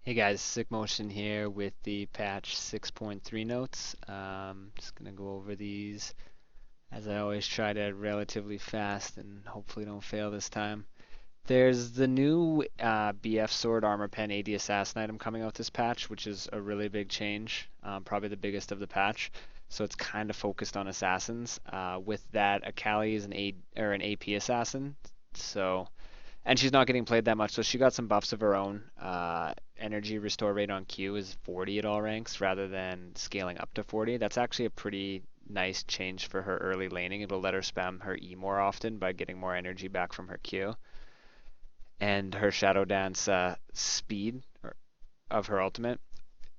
Hey guys, SickMotion here with the patch 6.3 notes. Just gonna go over these as I always try to relatively fast and hopefully don't fail this time. There's the new BF Sword Armor Pen AD Assassin item coming out this patch, which is a really big change, probably the biggest of the patch. So it's kind of focused on assassins. With that, Akali is an AP assassin, so and she's not getting played that much, so she got some buffs of her own. Energy restore rate on Q is 40 at all ranks rather than scaling up to 40. That's actually a pretty nice change for her early laning. It'll let her spam her E more often by getting more energy back from her Q. And her Shadow Dance speed of her ultimate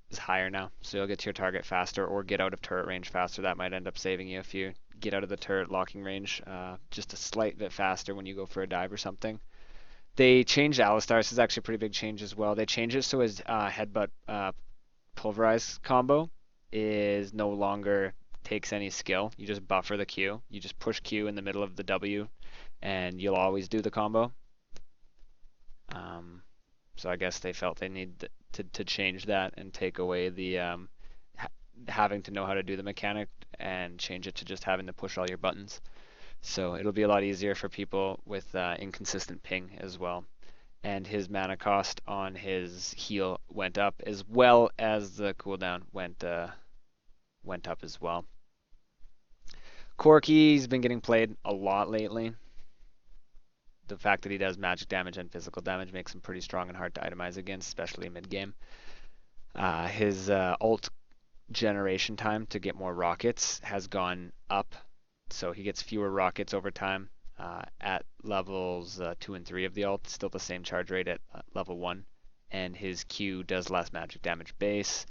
is higher now, so you'll get to your target faster or get out of turret range faster. That might end up saving you if you get out of the turret locking range just a slight bit faster when you go for a dive or something. They changed Alistar. This is actually a pretty big change as well. They changed it so his headbutt pulverize combo is no longer takes any skill. You just buffer the Q. You just push Q in the middle of the W, and you'll always do the combo. So I guess they felt they need to change that and take away the having to know how to do the mechanic and change it to just having to push all your buttons. So it'll be a lot easier for people with inconsistent ping as well. And his mana cost on his heal went up as well as the cooldown went up as well. Corki's been getting played a lot lately. The fact that he does magic damage and physical damage makes him pretty strong and hard to itemize against, especially mid game. His ult generation time to get more rockets has gone up, so he gets fewer rockets over time at levels 2 and 3 of the ult, still the same charge rate at level 1, and his Q does less magic damage base.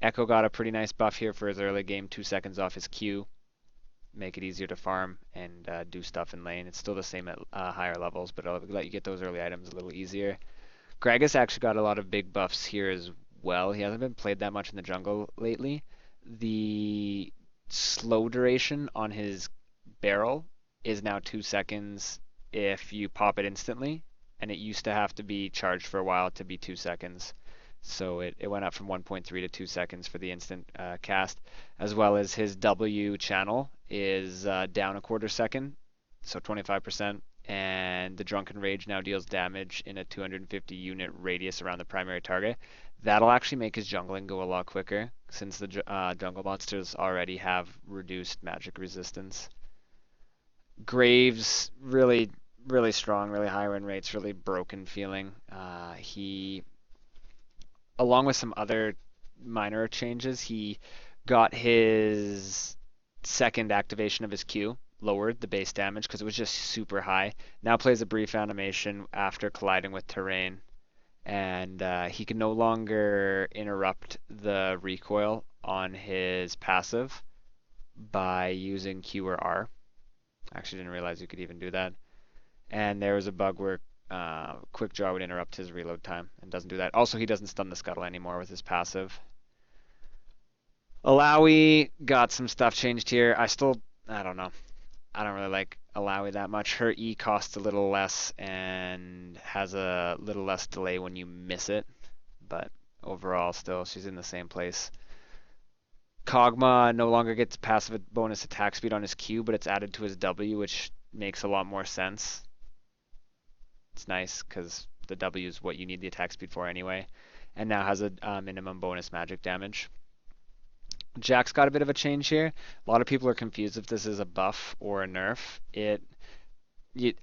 Echo got a pretty nice buff here for his early game, 2 seconds off his Q, make it easier to farm and do stuff in lane. It's still the same at higher levels, but it'll let you get those early items a little easier. Gragas actually got a lot of big buffs here as well. He hasn't been played that much in the jungle lately. The slow duration on his barrel is now 2 seconds if you pop it instantly, and it used to have to be charged for a while to be 2 seconds. So it went up from 1.3 to 2 seconds for the instant cast, as well as his W channel is down a quarter second, so 25%, and the Drunken Rage now deals damage in a 250 unit radius around the primary target. That'll actually make his jungling go a lot quicker, since the jungle monsters already have reduced magic resistance. Graves, really, really strong, really high win rates, really broken feeling. He, along with some other minor changes, he got his second activation of his Q, lowered the base damage because it was just super high. Now plays a brief animation after colliding with terrain, and he can no longer interrupt the recoil on his passive by using Q or R. I actually didn't realize you could even do that. And there was a bug where Quick Draw would interrupt his reload time and doesn't do that. Also, he doesn't stun the scuttle anymore with his passive. Alawi got some stuff changed here. I don't know. I don't really like Alawi that much. Her E costs a little less and has a little less delay when you miss it. But overall, still, she's in the same place. Kog'Maw no longer gets passive bonus attack speed on his Q, but it's added to his W, which makes a lot more sense. It's nice because the W is what you need the attack speed for anyway, and now has a minimum bonus magic damage. Jack's got a bit of a change here. A lot of people are confused if this is a buff or a nerf.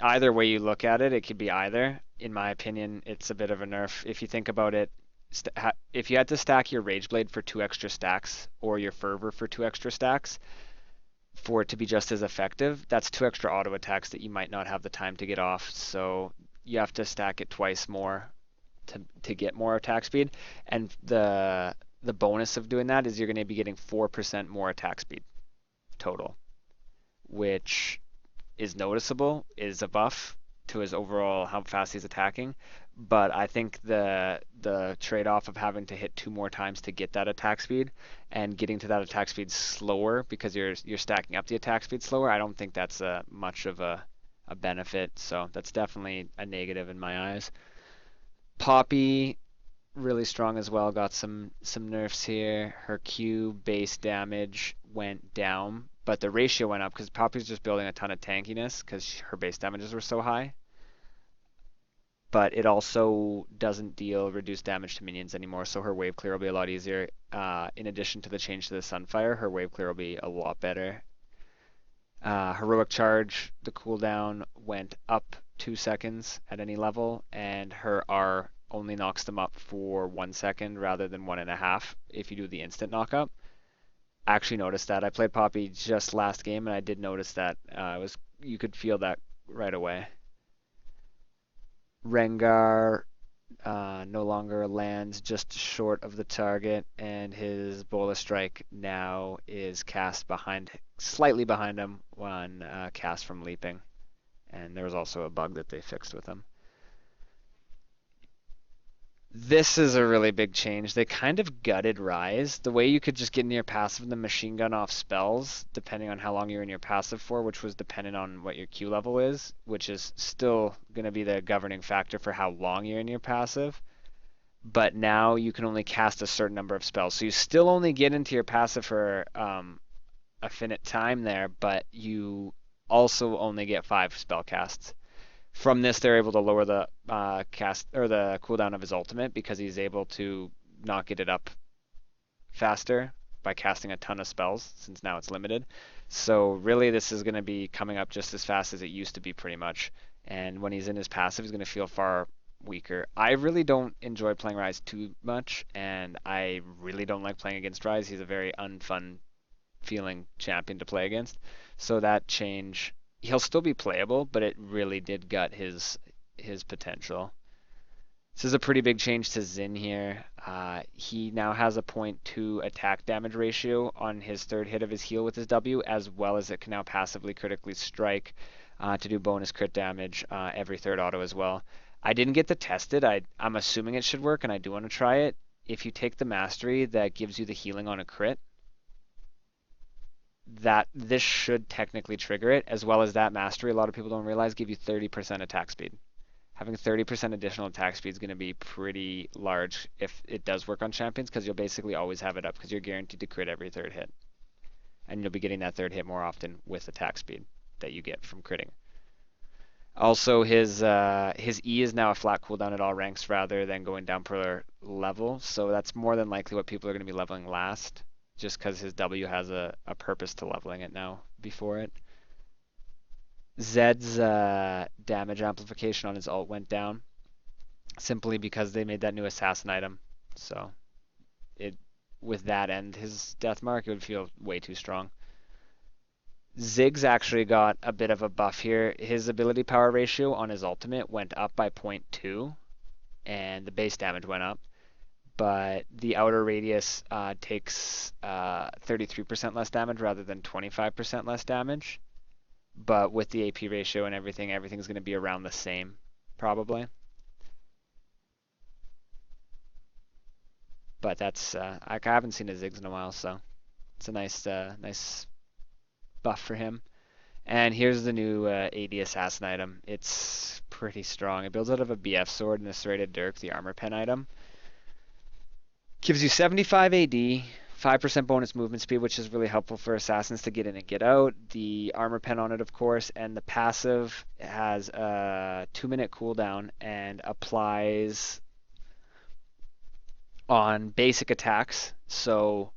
Either way you look at it, it could be either. In my opinion, it's a bit of a nerf. If you think about it, if you had to stack your Rage Blade for 2 extra stacks or your Fervor for 2 extra stacks for it to be just as effective, that's 2 extra auto attacks that you might not have the time to get off. So you have to stack it twice more to get more attack speed. And the bonus of doing that is you're going to be getting 4% more attack speed total, which is noticeable, is a buff to his overall how fast he's attacking. But I think the trade-off of having to hit 2 more times to get that attack speed and getting to that attack speed slower because you're stacking up the attack speed slower, I don't think that's much of a benefit. So that's definitely a negative in my eyes. Poppy really strong as well. Got some nerfs here. Her Q base damage went down, but the ratio went up because Poppy's just building a ton of tankiness because her base damages were so high. But it also doesn't deal reduced damage to minions anymore, so her wave clear will be a lot easier. In addition to the change to the Sunfire, her wave clear will be a lot better. Heroic Charge, the cooldown went up 2 seconds at any level, and her R only knocks them up for 1 second rather than 1.5 if you do the instant knockup. I actually noticed that. I played Poppy just last game, and I did notice that. You could feel that right away. Rengar no longer lands just short of the target, and his Bola Strike now is cast slightly behind him when cast from leaping. And there was also a bug that they fixed with him. This is a really big change. They kind of gutted Rise. The way you could just get into your passive and the machine gun off spells, depending on how long you're in your passive for, which was dependent on what your Q level is, which is still going to be the governing factor for how long you're in your passive. But now you can only cast a certain number of spells. So you still only get into your passive for a finite time there, but you also only get 5 spell casts. From this, they're able to lower the cast or the cooldown of his ultimate because he's able to not get it up faster by casting a ton of spells since now it's limited. So really, this is going to be coming up just as fast as it used to be pretty much. And when he's in his passive, he's going to feel far weaker. I really don't enjoy playing Rise too much, and I really don't like playing against Rise. He's a very unfun feeling champion to play against. So that change, he'll still be playable, but it really did gut his potential. This is a pretty big change to Xin here. He now has a 0.2 attack damage ratio on his third hit of his heal with his W, as well as it can now passively critically strike to do bonus crit damage every third auto as well. I didn't get to test it. I'm assuming it should work, and I do want to try it. If you take the mastery that gives you the healing on a crit, that this should technically trigger it, as well as that mastery, a lot of people don't realize, give you 30% attack speed. Having 30% additional attack speed is going to be pretty large if it does work on champions, because you'll basically always have it up because you're guaranteed to crit every third hit. And you'll be getting that third hit more often with attack speed that you get from critting. Also, his E is now a flat cooldown at all ranks rather than going down per level, so that's more than likely what people are going to be leveling last, just because his W has a purpose to leveling it now before it. Zed's damage amplification on his ult went down simply because they made that new assassin item. So with that and his death mark, it would feel way too strong. Ziggs actually got a bit of a buff here. His ability power ratio on his ultimate went up by 0.2, and the base damage went up. But the outer radius takes 33% less damage rather than 25% less damage. But with the AP ratio and everything's going to be around the same, probably. But that's I haven't seen a Ziggs in a while, so it's a nice buff for him. And here's the new AD Assassin item. It's pretty strong. It builds out of a BF sword and a serrated dirk, the armor pen item. Gives you 75 AD, 5% bonus movement speed, which is really helpful for assassins to get in and get out. The armor pen on it, of course, and the passive has a 2-minute cooldown and applies on basic attacks. So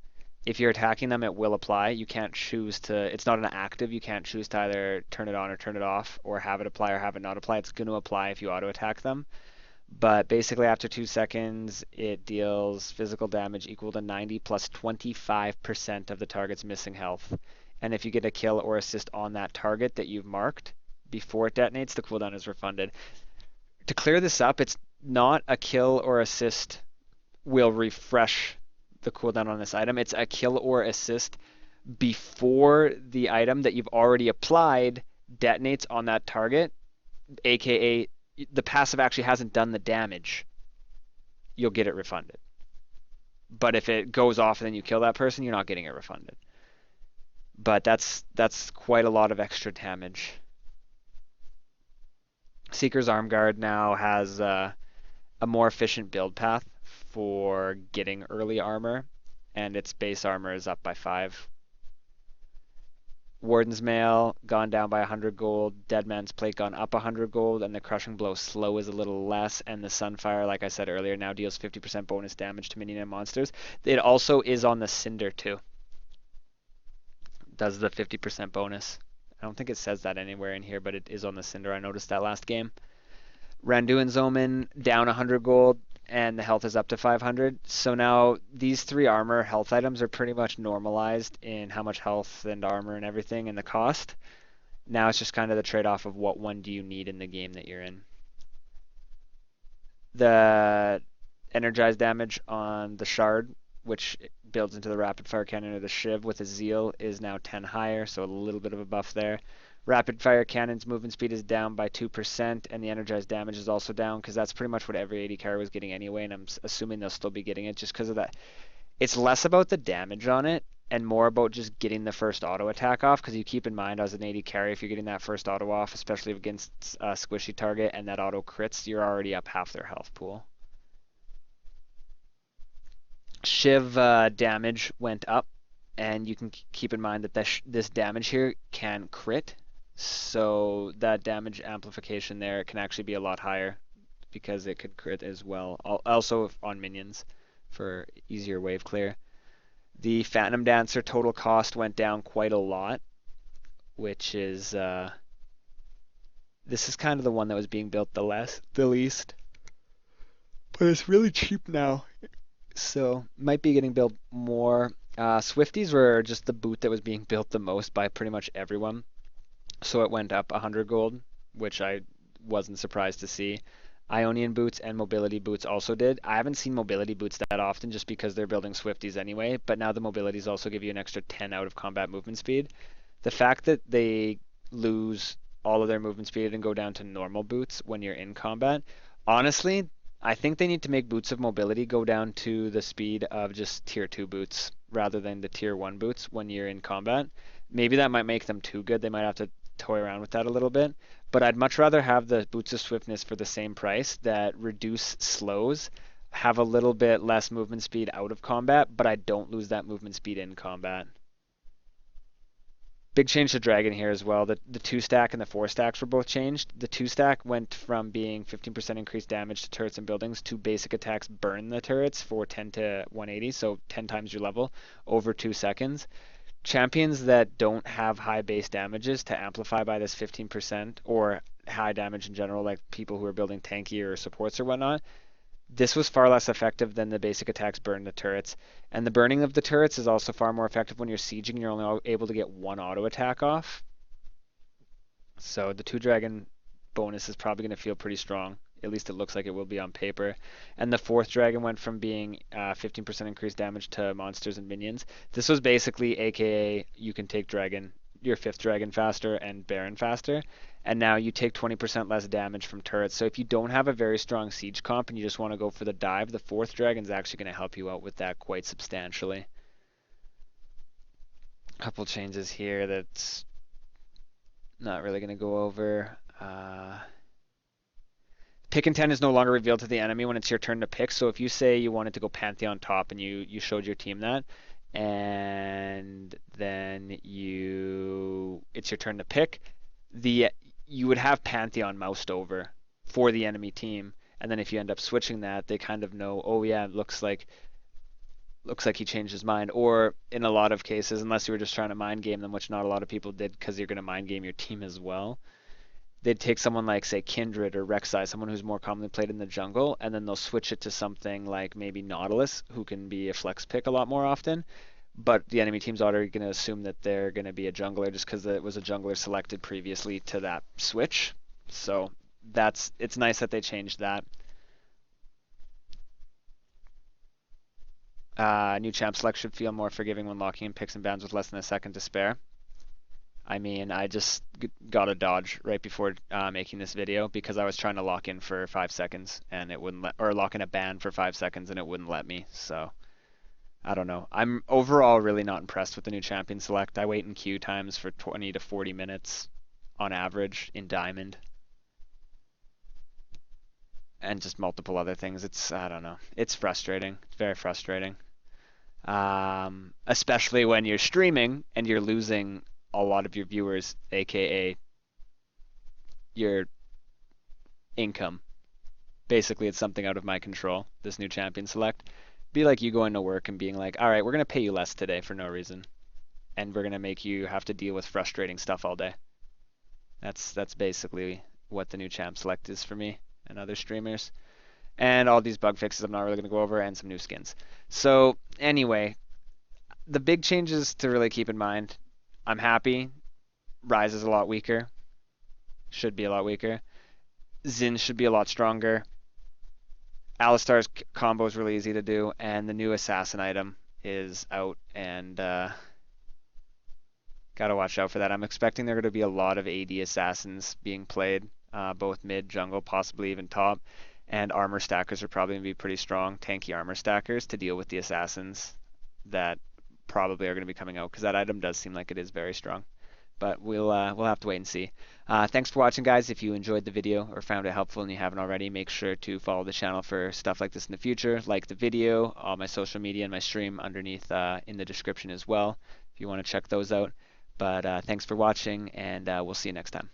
if you're attacking them, it will apply. You can't choose to, it's not an active, you can't choose to either turn it on or turn it off, or have it apply or have it not apply. It's going to apply if you auto attack them. But basically after 2 seconds, it deals physical damage equal to 90 plus 25% of the target's missing health. And if you get a kill or assist on that target that you've marked before it detonates, the cooldown is refunded. To clear this up, it's not a kill or assist will refresh the cooldown on this item. It's a kill or assist before the item that you've already applied detonates on that target, aka the passive actually hasn't done the damage. You'll get it refunded. But if it goes off and then you kill that person, you're not getting it refunded. But that's quite a lot of extra damage. Seeker's Arm Guard now has a more efficient build path for getting early armor, and its base armor is up by 5. Warden's Mail gone down by 100 gold, Dead Man's Plate gone up 100 gold, and the Crushing Blow slow is a little less, and the Sunfire, like I said earlier, now deals 50% bonus damage to minion and monsters. It also is on the Cinder too. Does the 50% bonus. I don't think it says that anywhere in here, but it is on the Cinder. I noticed that last game. Randuin's Omen down 100 gold, and the health is up to 500. So now these 3 armor health items are pretty much normalized in how much health and armor and everything and the cost. Now it's just kind of the trade-off of what one do you need in the game that you're in. The energized damage on the Shard, which builds into the rapid fire cannon or the Shiv with a Zeal, is now 10 higher, so a little bit of a buff there. Rapid fire cannon's movement speed is down by 2%, and the energized damage is also down because that's pretty much what every AD carry was getting anyway, and I'm assuming they'll still be getting it just because of that. It's less about the damage on it and more about just getting the first auto attack off, because you keep in mind as an AD carry, if you're getting that first auto off, especially against a squishy target and that auto crits, you're already up half their health pool. Shiv damage went up, and you can keep in mind that this damage here can crit, so that damage amplification there can actually be a lot higher because it could crit as well. Also on minions for easier wave clear. The Phantom Dancer total cost went down quite a lot, which is this is kind of the one that was being built the least, but it's really cheap now, so might be getting built more. Swifties were just the boot that was being built the most by pretty much everyone, so it went up 100 gold, which I wasn't surprised to see. Ionian boots and mobility boots also did. I haven't seen mobility boots that often just because they're building Swifties anyway, but now the mobilities also give you an extra 10 out of combat movement speed. The fact that they lose all of their movement speed and go down to normal boots when you're in combat, honestly, I think they need to make boots of mobility go down to the speed of just tier 2 boots rather than the tier 1 boots when you're in combat. Maybe that might make them too good. They might have to toy around with that a little bit, but I'd much rather have the boots of swiftness for the same price that reduce slows, have a little bit less movement speed out of combat, but I don't lose that movement speed in combat. Big change to Dragon here as well. The 2-stack and the 4-stacks were both changed. The 2-stack went from being 15% increased damage to turrets and buildings to basic attacks burn the turrets for 10 to 180, so 10 times your level over 2 seconds. Champions that don't have high base damages to amplify by this 15% or high damage in general, like people who are building tanky or supports or whatnot, this was far less effective than the basic attacks burn the turrets. And the burning of the turrets is also far more effective when you're sieging. You're only able to get 1 auto attack off. So the 2-dragon bonus is probably going to feel pretty strong. At least it looks like it will be on paper. And the 4th dragon went from being 15% increased damage to monsters and minions. This was basically AKA you can take dragon, your 5th dragon faster and baron faster. And now you take 20% less damage from turrets. So if you don't have a very strong siege comp and you just want to go for the dive, the 4th dragon is actually going to help you out with that quite substantially. A couple changes here that's not really going to go over. Pick intent is no longer revealed to the enemy when it's your turn to pick. So if you say you wanted to go Pantheon top and you showed your team that, and then it's your turn to pick, you would have Pantheon moused over for the enemy team. And then if you end up switching that, they kind of know, oh yeah, it looks like he changed his mind. Or in a lot of cases, unless you were just trying to mind game them, which not a lot of people did because you're going to mind game your team as well, they'd take someone like, say, Kindred or Rek'Sai, someone who's more commonly played in the jungle, and then they'll switch it to something like maybe Nautilus, who can be a flex pick a lot more often. But the enemy team's already going to assume that they're going to be a jungler just because it was a jungler selected previously to that switch. So it's nice that they changed that. New champ select should feel more forgiving when locking in picks and bans with less than a second to spare. I mean, I just got a dodge right before making this video because I was trying to lock in for 5 seconds and it wouldn't or lock in a ban for 5 seconds and it wouldn't let me. So I don't know. I'm overall really not impressed with the new champion select. I wait in queue times for 20 to 40 minutes on average in Diamond. and just multiple other things. I don't know. It's frustrating. It's very frustrating. Especially when you're streaming and you're losing a lot of your viewers, aka your income. Basically, it's something out of my control, this new champion select. Be like you going to work and being like, all right, we're going to pay you less today for no reason. And we're going to make you have to deal with frustrating stuff all day. That's basically what the new champ select is for me and other streamers. And all these bug fixes I'm not really going to go over, and some new skins. So anyway, the big changes to really keep in mind. I'm happy. Ryze is a lot weaker. Should be a lot weaker. Xin should be a lot stronger. Alistar's combo is really easy to do, and the new assassin item is out, and gotta watch out for that. I'm expecting there are going to be a lot of AD assassins being played, both mid, jungle, possibly even top, and armor stackers are probably going to be pretty strong, tanky armor stackers to deal with the assassins that probably are going to be coming out, because that item does seem like it is very strong. But we'll have to wait and see. Thanks for watching, guys. If you enjoyed the video or found it helpful and you haven't already, make sure to follow the channel for stuff like this in the future. Like the video, all my social media and my stream underneath in the description as well, if you want to check those out. But thanks for watching, and we'll see you next time.